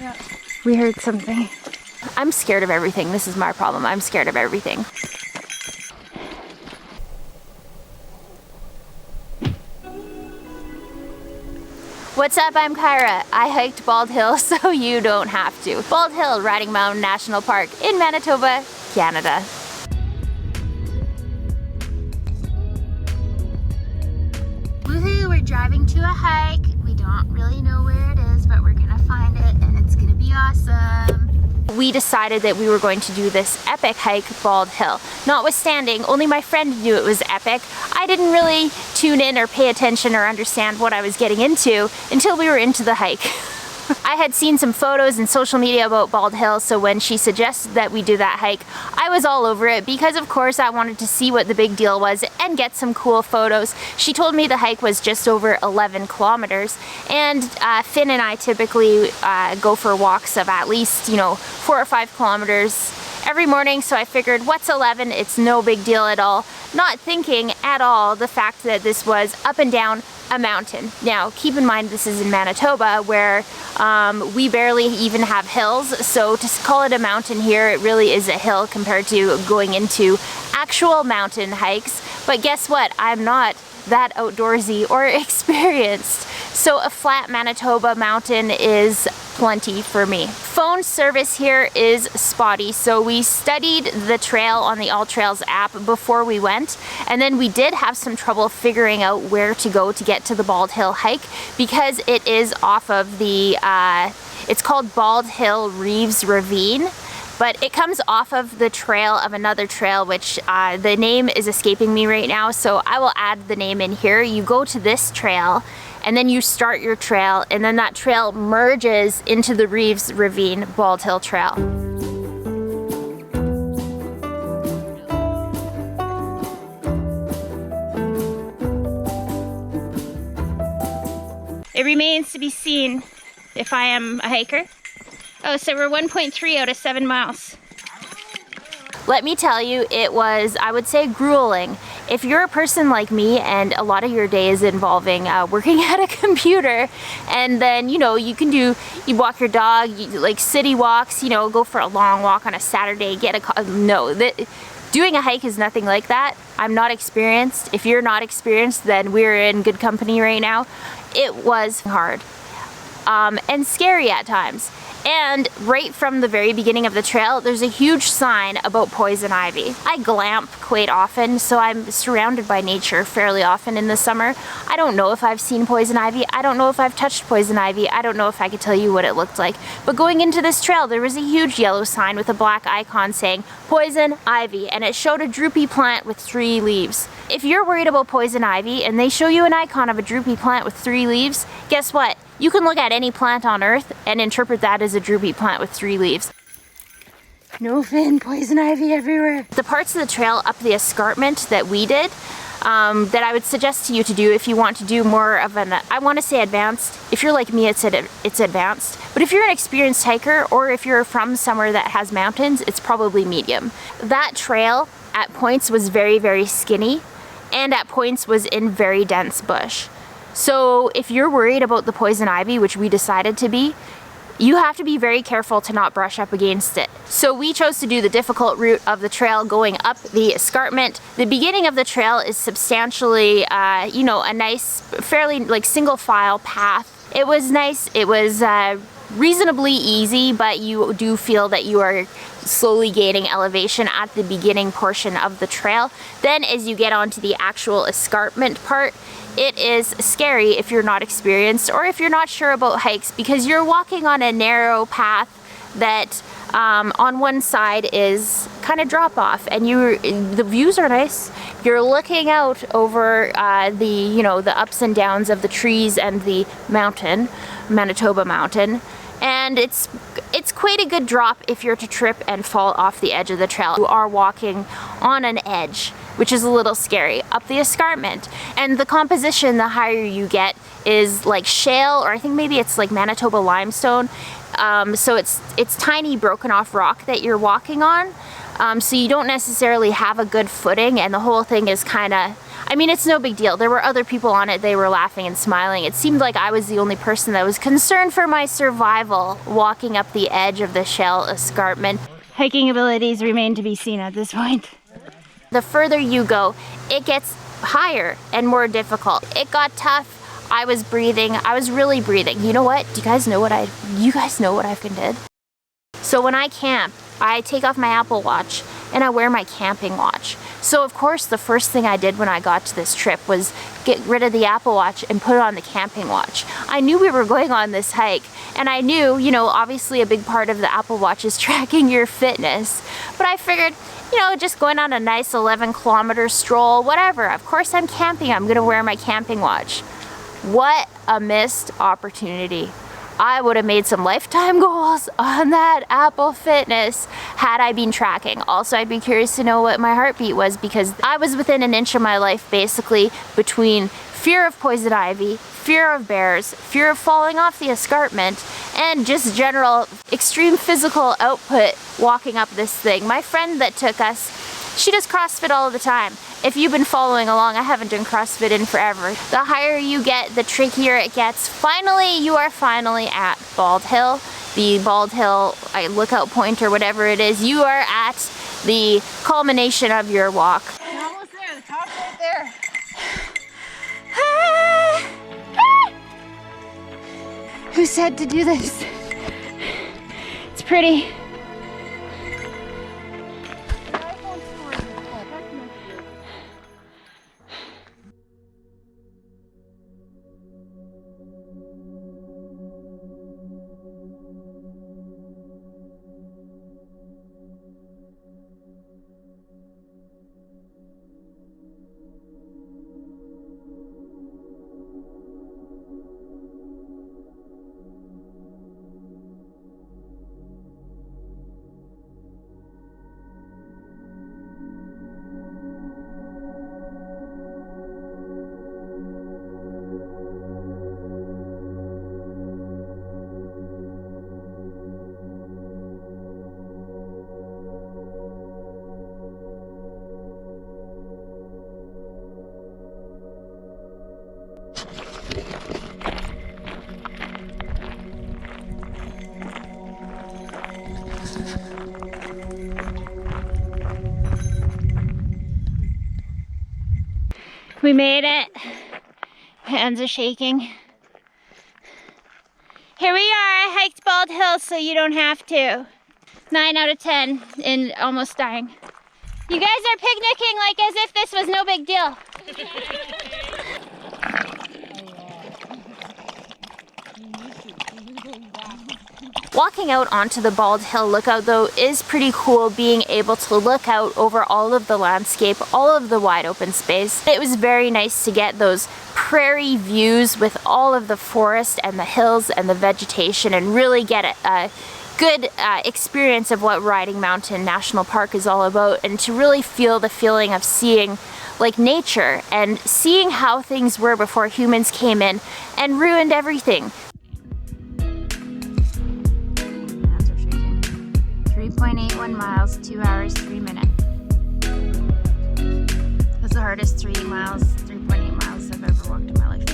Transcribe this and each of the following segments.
Yeah. We heard something. I'm scared of everything. This is my problem. I'm scared of everything. What's up? I'm Kyra. I hiked Bald Hill so you don't have to. Bald Hill, Riding Mountain National Park in Manitoba, Canada. Woohoo, we're driving to a hike. We don't really know where it is, but we're gonna find it and it's gonna be awesome. We decided that we were going to do this epic hike, Bald Hill. Notwithstanding, only my friend knew it was epic. I didn't really tune in or pay attention or understand what I was getting into until we were into the hike. I had seen some photos in social media about Bald Hill, so when she suggested that we do that hike, I was all over it because of course I wanted to see what the big deal was and get some cool photos. She told me the hike was just over 11 kilometers, and Finn and I typically go for walks of at least, 4 or 5 kilometers every morning, so I figured what's 11, it's no big deal at all. Not thinking at all the fact that this was up and down a mountain. Now keep in mind this is in Manitoba where we barely even have hills, so to call it a mountain here, it really is a hill compared to going into actual mountain hikes. But guess what? I'm not that outdoorsy or experienced, so a flat Manitoba mountain is plenty for me. Phone service here is spotty, so we studied the trail on the AllTrails app before we went, and then we did have some trouble figuring out where to go to get to the Bald Hill hike because it is off of the, it's called Bald Hill Reeves Ravine, but it comes off of the trail of another trail, which the name is escaping me right now, so I will add the name in here. You go to this trail, and then you start your trail, and then that trail merges into the Reeves Ravine Bald Hill Trail. It remains to be seen if I am a hiker. Oh, so we're 1.3 out of 7 miles. Let me tell you, it was, I would say, grueling. If you're a person like me and a lot of your day is involving working at a computer, and then, you walk your dog, like city walks, go for a long walk on a Saturday, doing a hike is nothing like that. I'm not experienced. If you're not experienced, then we're in good company right now. It was hard and scary at times. And right from the very beginning of the trail, there's a huge sign about poison ivy. I glamp quite often, so I'm surrounded by nature fairly often in the summer. I don't know if I've seen poison ivy. I don't know if I've touched poison ivy. I don't know if I could tell you what it looked like. But going into this trail, there was a huge yellow sign with a black icon saying poison ivy, and it showed a droopy plant with 3 leaves. If you're worried about poison ivy and they show you an icon of a droopy plant with 3 leaves, guess what? You can look at any plant on earth and interpret that as a droopy plant with 3 leaves. No, Finn, poison ivy everywhere. The parts of the trail up the escarpment that we did, that I would suggest to you to do if you want to do more of an, I want to say advanced. If you're like me, it's advanced. But if you're an experienced hiker, or if you're from somewhere that has mountains, it's probably medium. That trail at points was very, very skinny, and at points was in very dense bush. So if you're worried about the poison ivy, which we decided to be, you have to be very careful to not brush up against it. So we chose to do the difficult route of the trail going up the escarpment. The beginning of the trail is substantially, a nice, fairly single file path. It was nice, it was reasonably easy, but you do feel that you are slowly gaining elevation at the beginning portion of the trail. Then as you get onto the actual escarpment part, it is scary if you're not experienced or if you're not sure about hikes, because you're walking on a narrow path that on one side is kind of drop off, and the views are nice. You're looking out over the ups and downs of the trees and the mountain, Manitoba Mountain. And it's quite a good drop if you're to trip and fall off the edge of the trail. You are walking on an edge, which is a little scary, up the escarpment. And the composition, the higher you get, is like shale, or I think maybe it's like Manitoba limestone. So it's tiny broken off rock that you're walking on. So you don't necessarily have a good footing, and the whole thing is I mean, it's no big deal. There were other people on it. They were laughing and smiling. It seemed like I was the only person that was concerned for my survival walking up the edge of the shell escarpment. Hiking abilities remain to be seen at this point. The further you go, it gets higher and more difficult. It got tough. I was breathing. I was really breathing. You know what? Do you guys know what I fucking did? So when I camp, I take off my Apple Watch and I wear my camping watch. So of course the first thing I did when I got to this trip was get rid of the Apple Watch and put on the camping watch. I knew we were going on this hike, and I knew, you know, obviously a big part of the Apple Watch is tracking your fitness, but I figured, you know, just going on a nice 11-kilometer stroll, whatever. Of course I'm camping, I'm gonna wear my camping watch. What a missed opportunity. I would have made some lifetime goals on that Apple Fitness had I been tracking. Also, I'd be curious to know what my heartbeat was, because I was within an inch of my life basically between fear of poison ivy, fear of bears, fear of falling off the escarpment, and just general extreme physical output walking up this thing. My friend that took us, she does CrossFit all the time. If you've been following along, I haven't done CrossFit in forever. The higher you get, the trickier it gets. Finally, you are finally at Bald Hill. The Bald Hill lookout point or whatever it is. You are at the culmination of your walk. We're almost there, the top's right there. Who said to do this? It's pretty. We made it. Hands are shaking. Here we are. I hiked Bald Hill so you don't have to. 9 out of 10 and almost dying. You guys are picnicking like as if this was no big deal. Walking out onto the Bald Hill Lookout though is pretty cool, being able to look out over all of the landscape, all of the wide open space. It was very nice to get those prairie views with all of the forest and the hills and the vegetation and really get a good experience of what Riding Mountain National Park is all about, and to really feel the feeling of seeing like nature and seeing how things were before humans came in and ruined everything. 3.81 miles, 2 hours, 3 minutes. That's the hardest 3.8 miles I've ever walked in my life.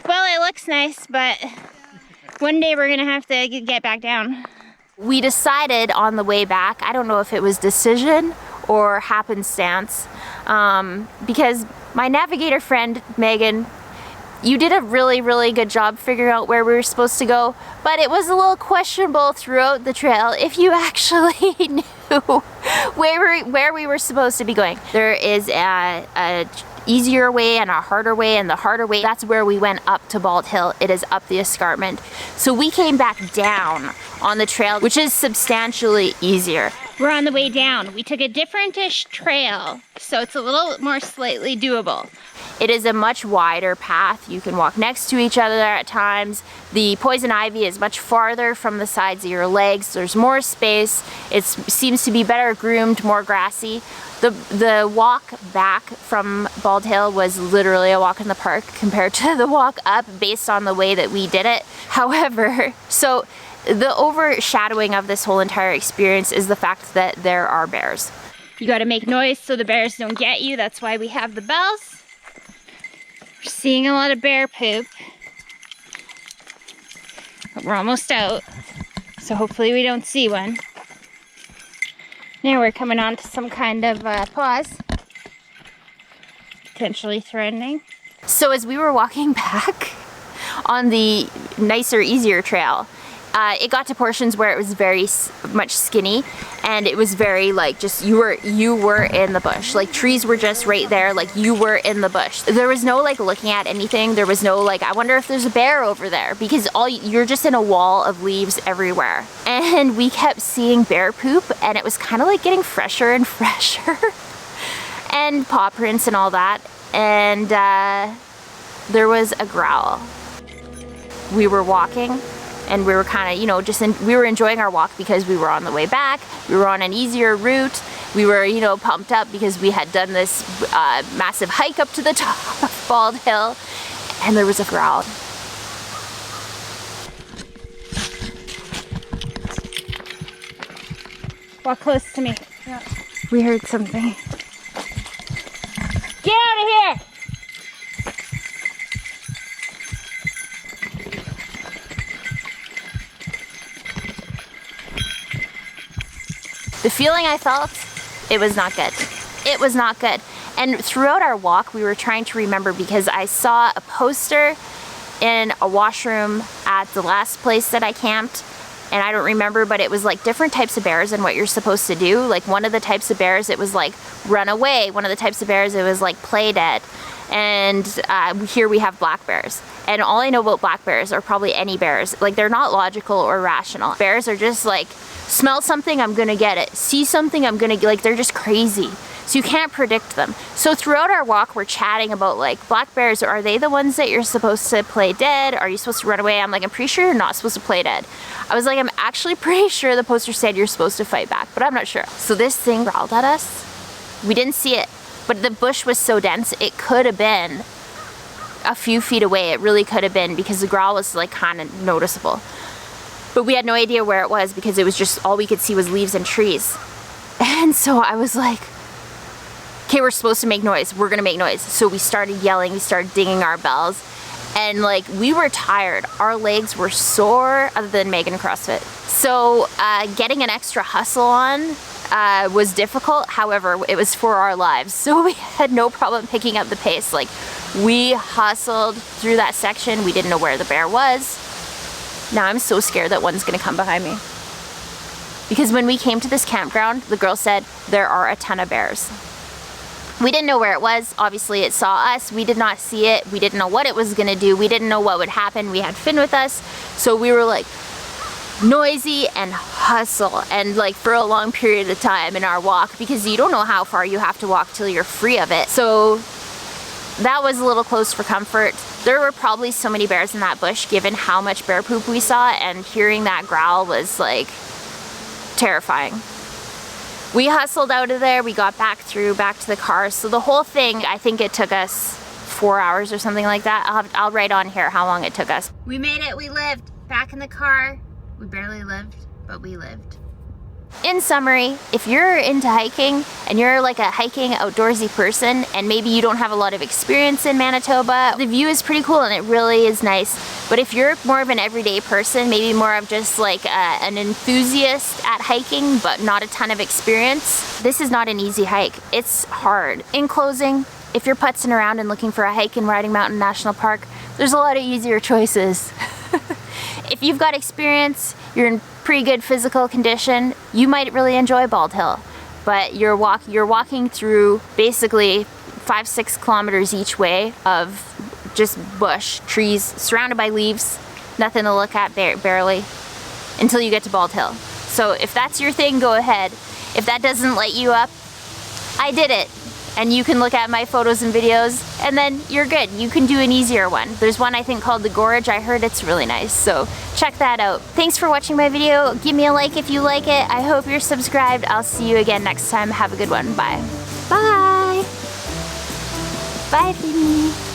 Well, it looks nice, but one day we're gonna have to get back down. We decided on the way back, I don't know if it was decision or happenstance, because my navigator friend, Megan, you did a really, really good job figuring out where we were supposed to go, but it was a little questionable throughout the trail if you actually knew where we were supposed to be going. There is a easier way and a harder way, and the harder way, that's where we went up to Bald Hill. It is up the escarpment. So we came back down on the trail, which is substantially easier. We're on the way down. We took a different-ish trail, so it's a little more slightly doable. It is a much wider path. You can walk next to each other at times. The poison ivy is much farther from the sides of your legs. There's more space. It seems to be better groomed, more grassy. The walk back from Bald Hill was literally a walk in the park compared to the walk up based on the way that we did it. However, so the overshadowing of this whole entire experience is the fact that there are bears. You gotta make noise so the bears don't get you. That's why we have the bells. We're seeing a lot of bear poop. But we're almost out, so hopefully we don't see one. Now we're coming on to some kind of pause. Potentially threatening. So as we were walking back on the nicer, easier trail, it got to portions where it was very much skinny, and it was very like just you were in the bush. Like trees were just right there, like you were in the bush. There was no like looking at anything. There was no like, I wonder if there's a bear over there, because you're just in a wall of leaves everywhere. And we kept seeing bear poop, and it was kind of like getting fresher and fresher and paw prints and all that. And there was a growl. We were walking, and we were kind of, you know, we were enjoying our walk because we were on the way back. We were on an easier route. We were, you know, pumped up because we had done this massive hike up to the top of Bald Hill, and there was a growl. Walk close to me. Yeah. We heard something. Get out of here! The feeling I felt, it was not good. It was not good. And throughout our walk, we were trying to remember, because I saw a poster in a washroom at the last place that I camped, and I don't remember, but it was like different types of bears and what you're supposed to do. Like one of the types of bears, it was like run away. One of the types of bears, it was like play dead. And here we have black bears. And all I know about black bears, or probably any bears, like they're not logical or rational. Bears are just like, smell something, I'm gonna get it. See something, I'm gonna, like, they're just crazy. So you can't predict them. So throughout our walk, we're chatting about like, black bears, are they the ones that you're supposed to play dead? Are you supposed to run away? I'm like, I'm pretty sure you're not supposed to play dead. I was like, I'm actually pretty sure the poster said you're supposed to fight back, but I'm not sure. So this thing growled at us. We didn't see it, but the bush was so dense, it could have been a few feet away. It really could have been, because the growl was like kind of noticeable. But we had no idea where it was, because it was just, all we could see was leaves and trees. And so I was like, okay, we're supposed to make noise. We're gonna make noise. So we started yelling, we started dinging our bells. And like, we were tired. Our legs were sore, other than Megan CrossFit. So getting an extra hustle on was difficult. However, it was for our lives. So we had no problem picking up the pace. Like, we hustled through that section. We didn't know where the bear was. Now I'm so scared that one's gonna come behind me. Because when we came to this campground, the girl said there are a ton of bears. We didn't know where it was. Obviously it saw us. We did not see it. We didn't know what it was gonna do. We didn't know what would happen. We had Finn with us. So we were like noisy and hustle, and like for a long period of time in our walk, because you don't know how far you have to walk till you're free of it. So that was a little close for comfort. There were probably so many bears in that bush given how much bear poop we saw, and hearing that growl was like terrifying. We hustled out of there, we got back to the car. So the whole thing, I think it took us 4 hours or something like that. I'll write on here how long it took us. We made it, we lived. Back in the car. We barely lived, but we lived. In summary, if you're into hiking and you're like a hiking outdoorsy person, and maybe you don't have a lot of experience in Manitoba, the view is pretty cool and it really is nice. But if you're more of an everyday person, maybe more of just like an enthusiast at hiking but not a ton of experience, this is not an easy hike. It's hard. In closing, if you're putzing around and looking for a hike in Riding Mountain National Park, there's a lot of easier choices. If you've got experience, you're in pretty good physical condition, you might really enjoy Bald Hill. But you're walking through basically 5-6 kilometers each way of just bush, trees, surrounded by leaves, nothing to look at barely, until you get to Bald Hill. So if that's your thing, go ahead. If that doesn't light you up, I did it. And you can look at my photos and videos, and then you're good. You can do an easier one. There's one I think called The Gorge. I heard it's really nice, so check that out. Thanks for watching my video. Give me a like if you like it. I hope you're subscribed. I'll see you again next time. Have a good one. Bye. Bye. Bye, Phoebe.